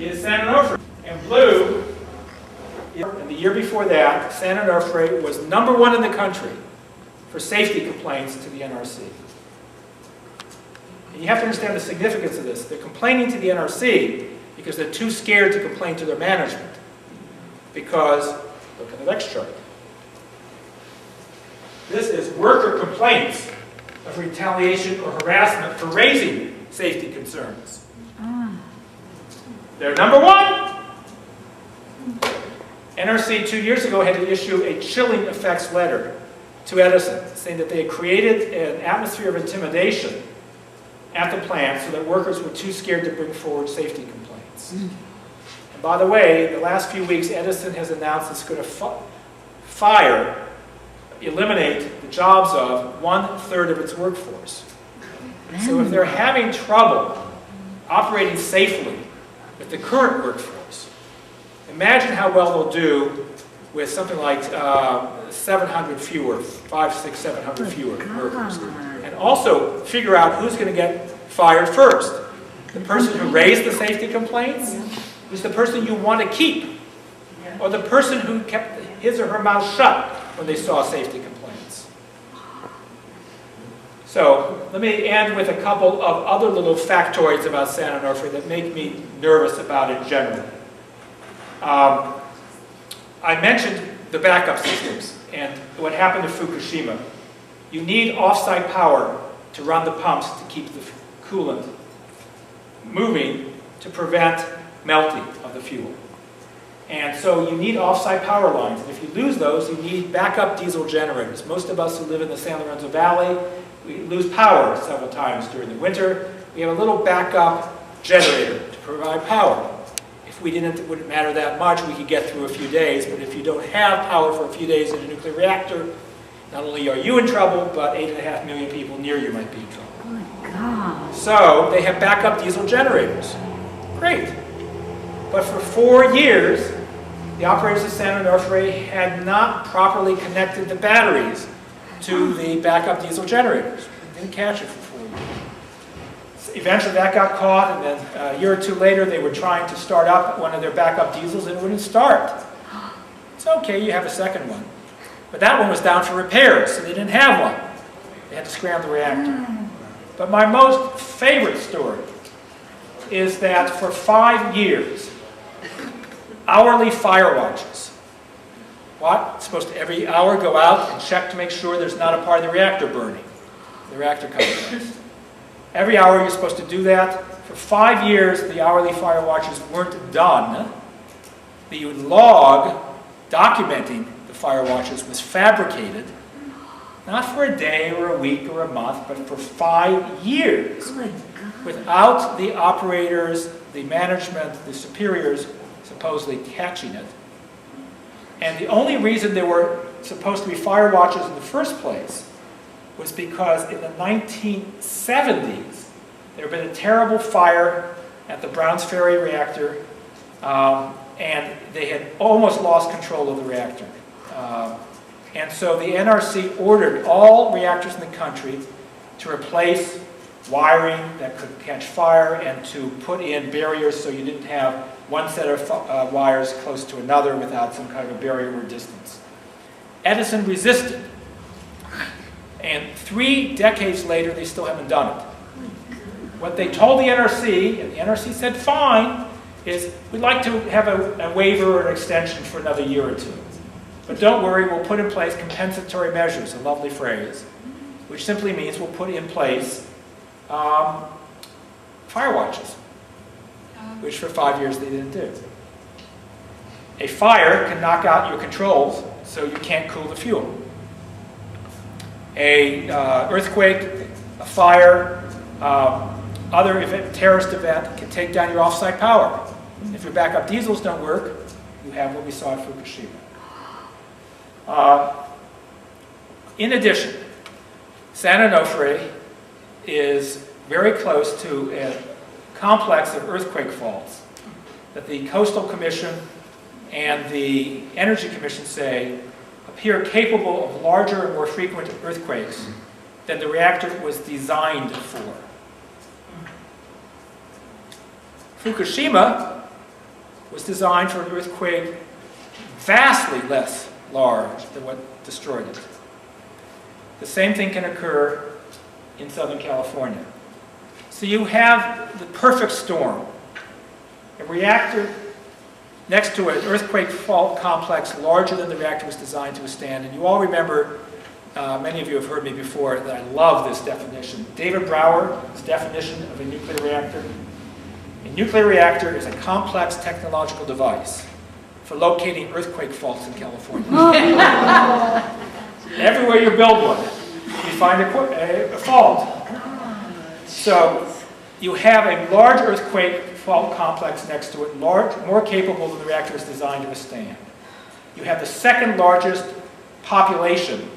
is San Onofre. And blue, and the year before that, San Onofre was #1 in the country for safety complaints to the NRC. And you have to understand the significance of this. They're complaining to the NRC because they're too scared to complain to their management. Because, look at the next chart. This is worker complaints of retaliation or harassment for raising safety concerns. They're #1. NRC 2 years ago had to issue a chilling effects letter to Edison, saying that they had created an atmosphere of intimidation at the plant so that workers were too scared to bring forward safety complaints. And by the way, the last few weeks, Edison has announced it's going to eliminate the jobs of 1/3 of its workforce. So if they're having trouble operating safely with the current workforce, imagine how well they'll do with something like 700 fewer, 700 fewer workers. And also figure out who's going to get fired first. The person who raised the safety complaints is the person you want to keep, or the person who kept his or her mouth shut when they saw safety complaints. So let me end with a couple of other little factoids about San Onofre that make me nervous about it generally. I mentioned the backup systems and what happened to Fukushima. You need off-site power to run the pumps to keep the coolant moving to prevent melting of the fuel. And so you need off-site power lines. And if you lose those, you need backup diesel generators. Most of us who live in the San Lorenzo Valley, we lose power several times during the winter. We have a little backup generator to provide power. If we didn't, it wouldn't matter that much. We could get through a few days. But if you don't have power for a few days in a nuclear reactor, not only are you in trouble, but 8.5 million people near you might be in trouble. Oh my God. So they have backup diesel generators. Great. But for 4 years, the operators of San Onofre had not properly connected the batteries to the backup diesel generators. They didn't catch it for 4 years. Eventually that got caught, and then a year or two later they were trying to start up one of their backup diesels and it wouldn't start. It's okay, you have a second one. But that one was down for repairs, so they didn't have one. They had to scramble the reactor. But my most favorite story is that for 5 years, hourly fire watches. What? It's supposed to every hour go out and check to make sure there's not a part of the reactor burning. The reactor complex. Every hour you're supposed to do that. For 5 years, the hourly fire watches weren't done. The log documenting the fire watches was fabricated, not for a day or a week or a month, but for 5 years, without the operators, the management, the superiors supposedly catching it. And the only reason there were supposed to be fire watches in the first place was because in the 1970s, there had been a terrible fire at the Browns Ferry reactor, and they had almost lost control of the reactor. And so the NRC ordered all reactors in the country to replace wiring that could catch fire and to put in barriers so you didn't have one set of wires close to another without some kind of a barrier or distance. Edison resisted. And 3 decades later, they still haven't done it. What they told the NRC, and the NRC said fine, is we'd like to have a waiver or an extension for another year or two. But don't worry, we'll put in place compensatory measures, a lovely phrase, which simply means we'll put in place fire watches, which for 5 years they didn't do. A fire can knock out your controls so you can't cool the fuel. A earthquake, a fire, other event, terrorist event can take down your off-site power. If your backup diesels don't work, you have what we saw at Fukushima. In addition, San Onofre is very close to a complex of earthquake faults that the Coastal Commission and the Energy Commission say appear capable of larger and more frequent earthquakes than the reactor was designed for. Fukushima was designed for an earthquake vastly less large than what destroyed it. The same thing can occur in Southern California. So you have the perfect storm. A reactor next to an earthquake fault complex larger than the reactor was designed to withstand. And you all remember, many of you have heard me before, that I love this definition. David Brower's definition of a nuclear reactor. A nuclear reactor is a complex technological device for locating earthquake faults in California. Everywhere you build one, you find a fault. So you have a large earthquake fault complex next to it, more capable than the reactor is designed to withstand. You have the second largest population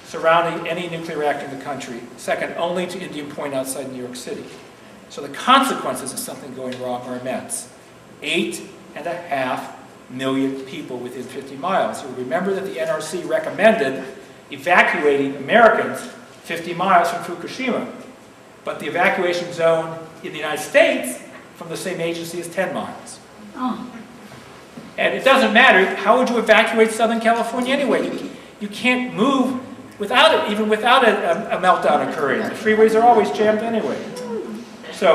surrounding any nuclear reactor in the country, second only to Indian Point outside New York City. So the consequences of something going wrong are immense. 8.5 million people within 50 miles. You'll remember that the NRC recommended evacuating Americans 50 miles from Fukushima, but the evacuation zone in the United States from the same agency is 10 miles. Oh. And it doesn't matter, how would you evacuate Southern California anyway? You can't move without it, even without a meltdown occurring. The freeways are always jammed anyway. So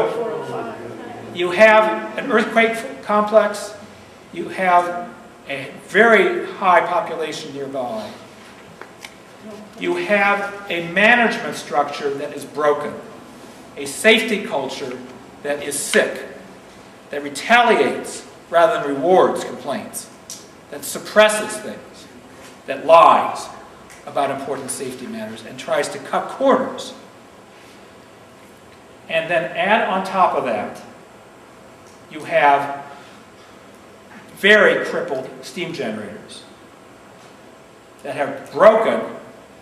you have an earthquake complex, you have a very high population nearby. You have a management structure that is broken, a safety culture that is sick, that retaliates rather than rewards complaints, that suppresses things, that lies about important safety matters and tries to cut corners. And then add on top of that, you have very crippled steam generators that have broken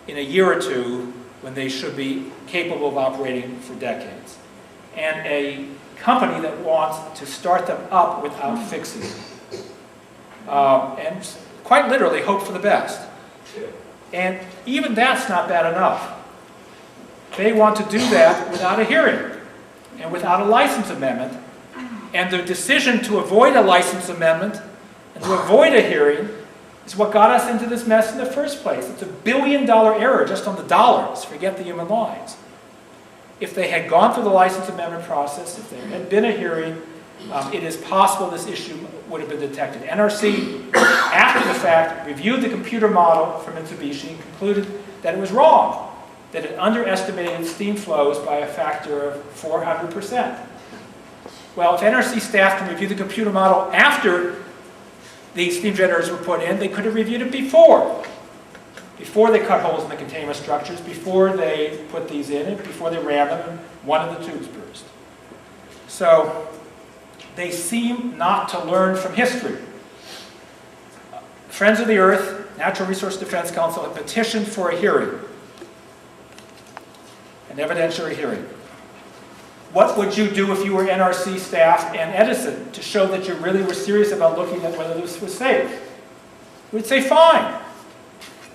in a year or two when they should be capable of operating for decades. And a company that wants to start them up without fixing them. And quite literally hope for the best. And even that's not bad enough. They want to do that without a hearing and without a license amendment. And the decision to avoid a license amendment and to avoid a hearing is what got us into this mess in the first place. It's $1 billion error just on the dollars, forget the human lives. If they had gone through the license amendment process, if there had been a hearing, it is possible this issue would have been detected. NRC, after the fact, reviewed the computer model from Mitsubishi and concluded that it was wrong, that it underestimated steam flows by a factor of 400%. Well, if NRC staff can review the computer model after the steam generators were put in, they could have reviewed it before they cut holes in the containment structures, before they put these in it, before they ran them, and one of the tubes burst. So they seem not to learn from history. Friends of the Earth, Natural Resource Defense Council, have petitioned for a hearing, an evidentiary hearing. What would you do if you were NRC staff and Edison to show that you really were serious about looking at whether this was safe? We'd say, fine.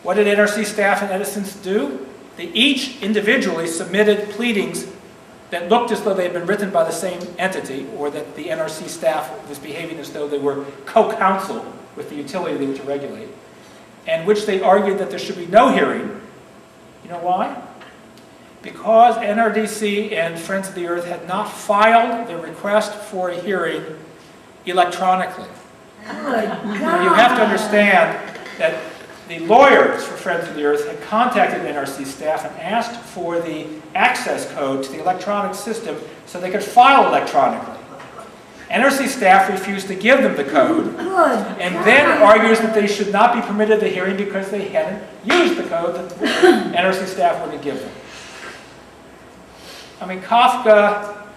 What did NRC staff and Edison do? They each individually submitted pleadings that looked as though they had been written by the same entity, or that the NRC staff was behaving as though they were co-counsel with the utility they were to regulate, and which they argued that there should be no hearing. You know why? Because NRDC and Friends of the Earth had not filed their request for a hearing electronically. Now you have to understand that the lawyers for Friends of the Earth had contacted NRC staff and asked for the access code to the electronic system so they could file electronically. NRC staff refused to give them the code, and then argues that they should not be permitted the hearing because they hadn't used the code that NRC staff wouldn't give them. I mean, Kafka,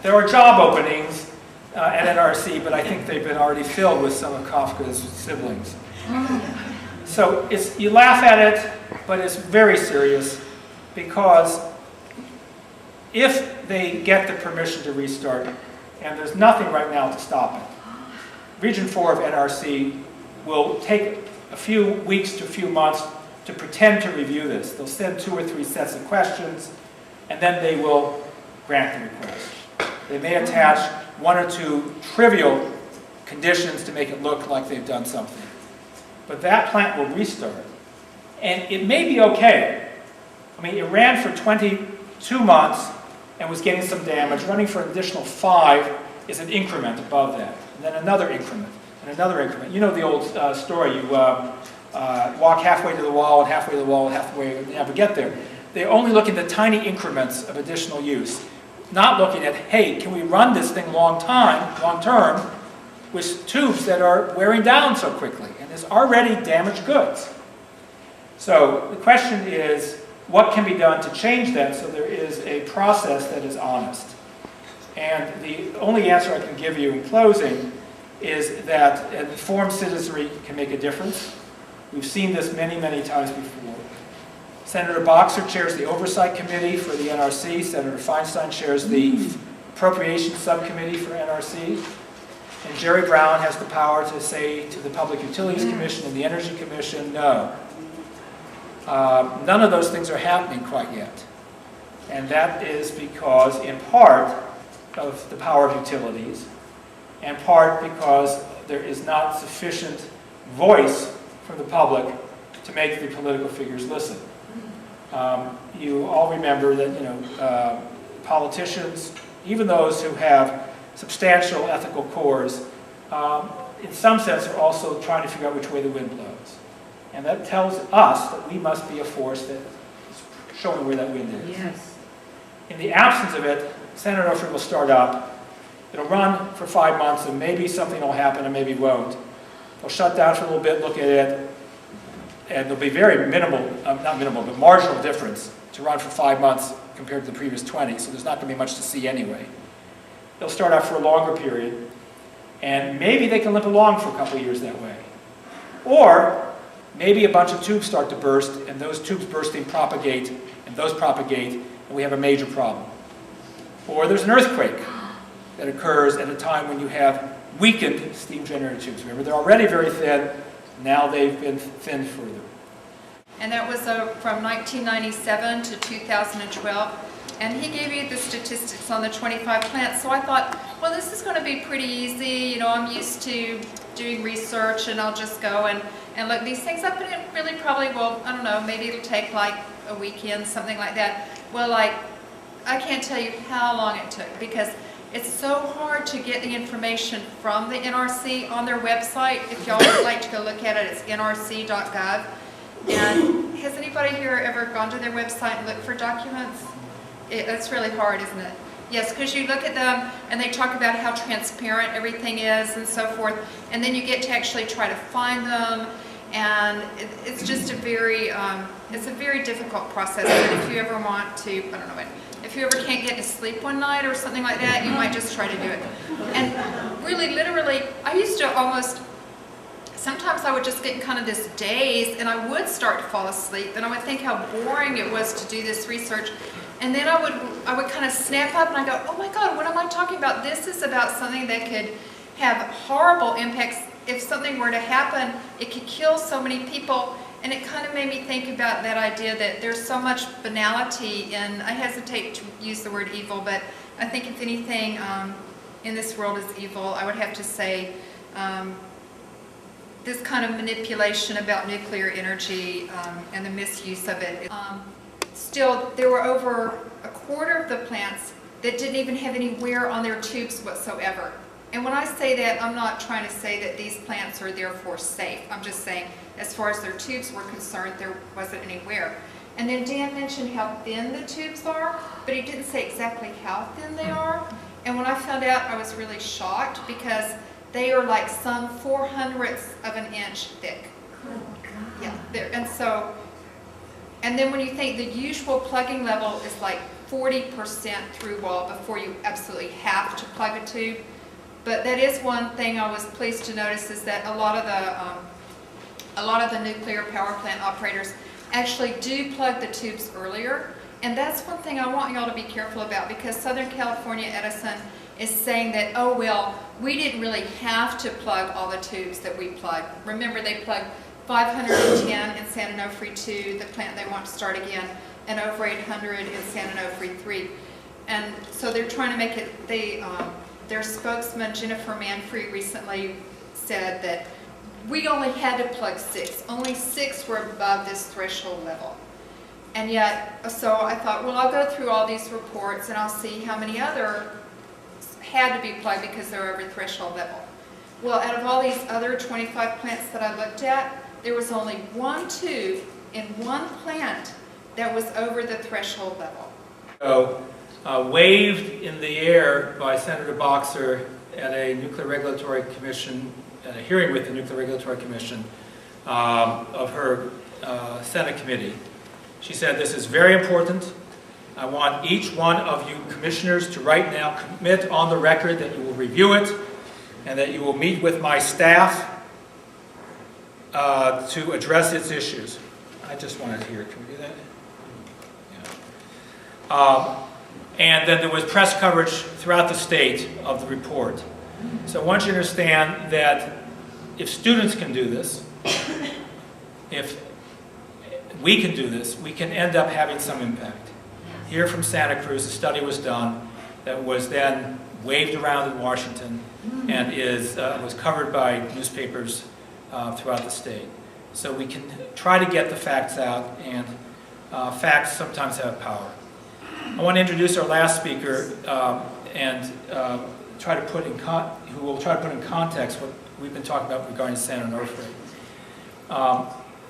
there are job openings at NRC, but I think they've been already filled with some of Kafka's siblings. So you laugh at it, but it's very serious, because if they get the permission to restart, and there's nothing right now to stop it, Region 4 of NRC will take a few weeks to a few months to pretend to review this. They'll send 2 or 3 sets of questions, and then they will grant the request. They may attach one or two trivial conditions to make it look like they've done something. But that plant will restart. And it may be okay. I mean, it ran for 22 months and was getting some damage. Running for an additional 5 is an increment above that. And then another increment, and another increment. You know the old story. You walk halfway to the wall, and halfway to the wall, and halfway, you never get there. They only look at the tiny increments of additional use. Not looking at, hey, can we run this thing long term, with tubes that are wearing down so quickly? And there's already damaged goods. So the question is, what can be done to change that so there is a process that is honest? And the only answer I can give you in closing is that an informed citizenry can make a difference. We've seen this many, many times before. Senator Boxer chairs the Oversight Committee for the NRC. Senator Feinstein chairs the Appropriations Subcommittee for NRC. And Jerry Brown has the power to say to the Public Utilities Commission and the Energy Commission, no. None of those things are happening quite yet. And that is because, in part, of the power of utilities, and part because there is not sufficient voice from the public to make the political figures listen. You all remember that politicians, even those who have substantial ethical cores, in some sense are also trying to figure out which way the wind blows. And that tells us that we must be a force that is showing where that wind is. Yes. In the absence of it, San Onofre will start up. It'll run for 5 months, and maybe something will happen and maybe won't. They'll shut down for a little bit, look at it, and there'll be very minimal, not minimal, but marginal difference to run for 5 months compared to the previous 20, so there's not going to be much to see anyway. They'll start out for a longer period, and maybe they can limp along for a couple of years that way. Or maybe a bunch of tubes start to burst, and those tubes bursting propagate, and those propagate, and we have a major problem. Or there's an earthquake that occurs at a time when you have weakened steam generator tubes. Remember, they're already very thin. Now they've been thinned further. And that was from 1997 to 2012. And he gave you the statistics on the 25 plants. So I thought, well, this is going to be pretty easy. You know, I'm used to doing research, and I'll just go and look these things up. And it really probably will, I don't know, maybe it'll take like a weekend, something like that. Well, like, I can't tell you how long it took, because it's so hard to get the information from the NRC on their website. If y'all would like to go look at it, it's nrc.gov. And has anybody here ever gone to their website and looked for documents? It's really hard, isn't it? Yes, because you look at them and they talk about how transparent everything is and so forth, and then you get to actually try to find them, and it's just a very difficult process. But if you ever want to, I don't know, if you ever can't get to sleep one night or something like that, you might just try to do it. And really, literally, I used to almost, sometimes I would just get in kind of this daze, and I would start to fall asleep, and I would think how boring it was to do this research. And then I would kind of snap up and I go, oh my God, what am I talking about? This is about something that could have horrible impacts. If something were to happen, it could kill so many people. And it kind of made me think about that idea that there's so much banality in, I hesitate to use the word evil, but I think if anything in this world is evil, I would have to say this kind of manipulation about nuclear energy and the misuse of it. Still, there were over a quarter of the plants that didn't even have any wear on their tubes whatsoever. And when I say that, I'm not trying to say that these plants are therefore safe. I'm just saying, as far as their tubes were concerned, there wasn't any wear. And then Dan mentioned how thin the tubes are, but he didn't say exactly how thin they are. And when I found out, I was really shocked, because they are like some 4/100ths of an inch thick. Oh, God. Yeah, and then when you think the usual plugging level is like 40% through wall before you absolutely have to plug a tube. But that is one thing I was pleased to notice, is that a lot of the nuclear power plant operators actually do plug the tubes earlier. And that's one thing I want y'all to be careful about, because Southern California Edison is saying that, oh well, we didn't really have to plug all the tubes that we plugged. Remember, they plugged 510 in San Onofre 2, the plant they want to start again, and over 800 in San Onofre 3. And so they're trying to make it, their spokesman, Jennifer Manfrey, recently said that we only had to plug 6. Only 6 were above this threshold level. And yet, so I thought, well, I'll go through all these reports and I'll see how many other had to be plugged because they're over threshold level. Well, out of all these other 25 plants that I looked at, there was only 1 tube in 1 plant that was over the threshold level. So, waved in the air by Senator Boxer at a Nuclear Regulatory Commission, at a hearing with the Nuclear Regulatory Commission of her Senate committee. She said, "This is very important. I want each one of you commissioners to right now commit on the record that you will review it and that you will meet with my staff to address its issues." I just wanted to hear, can we do that? Yeah. And then there was press coverage throughout the state of the report. So I want you to understand that if students can do this, if we can do this, we can end up having some impact. Here from Santa Cruz, a study was done that was then waved around in Washington and was covered by newspapers throughout the state. So we can try to get the facts out, and facts sometimes have power. I want to introduce our last speaker and try to put who will try to put in context what we've been talking about regarding San Onofre.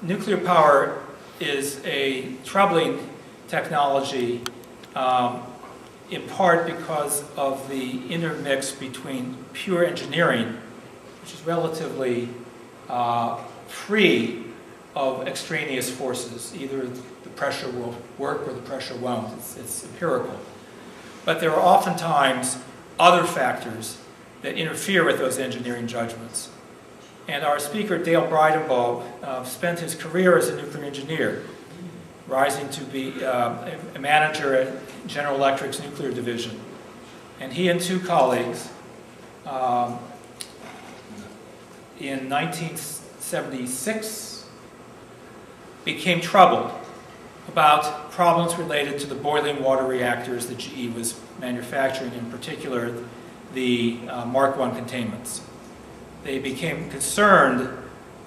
Nuclear power is a troubling technology, in part because of the intermix between pure engineering, which is relatively free of extraneous forces. Either the pressure will work or the pressure won't. It's empirical. But there are oftentimes other factors that interfere with those engineering judgments. And our speaker, Dale Bridenbaugh, spent his career as a nuclear engineer, rising to be a manager at General Electric's nuclear division. And he and 2 colleagues, in 1976, became troubled about problems related to the boiling water reactors that GE was manufacturing, in particular the Mark I containments. They became concerned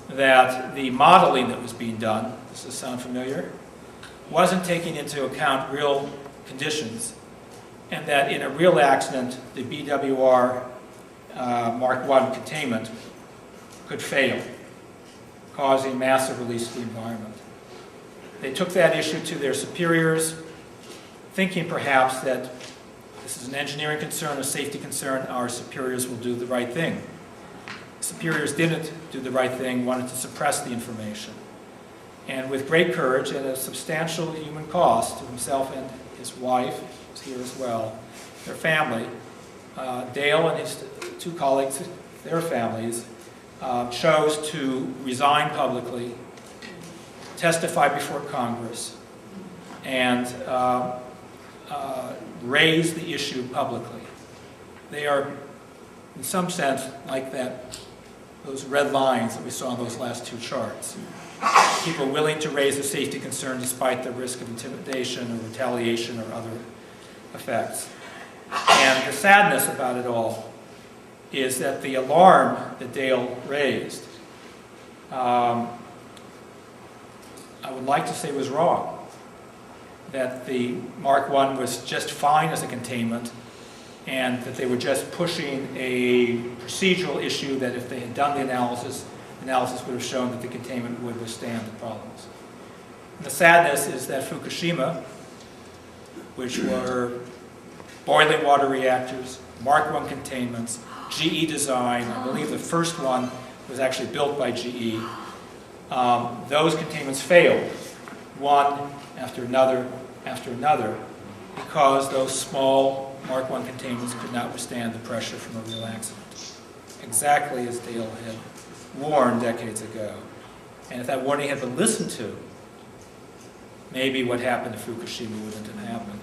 that the modeling that was being done, does this sound familiar, wasn't taking into account real conditions, and that in a real accident, the BWR Mark I containment could fail, causing massive release to the environment. They took that issue to their superiors, thinking perhaps that this is an engineering concern, a safety concern, our superiors will do the right thing. Superiors didn't do the right thing, wanted to suppress the information. And with great courage and a substantial human cost to himself and his wife, who's here as well, their family, Dale and his 2 colleagues, their families, chose to resign publicly, testify before Congress, and raise the issue publicly. They are, in some sense, like those red lines that we saw in those last 2 charts. People willing to raise a safety concern despite the risk of intimidation or retaliation or other effects. And the sadness about it all is that the alarm that Dale raised, I would like to say was wrong. That the Mark I was just fine as a containment, and that they were just pushing a procedural issue that if they had done the analysis would have shown that the containment would withstand the problems. And the sadness is that Fukushima, which were boiling water reactors, Mark I containments, GE design, I believe the first one was actually built by GE, those containments failed, one after another, because those small Mark I containments could not withstand the pressure from a real accident. Exactly as Dale had warned decades ago. And if that warning had been listened to, maybe what happened to Fukushima wouldn't have happened.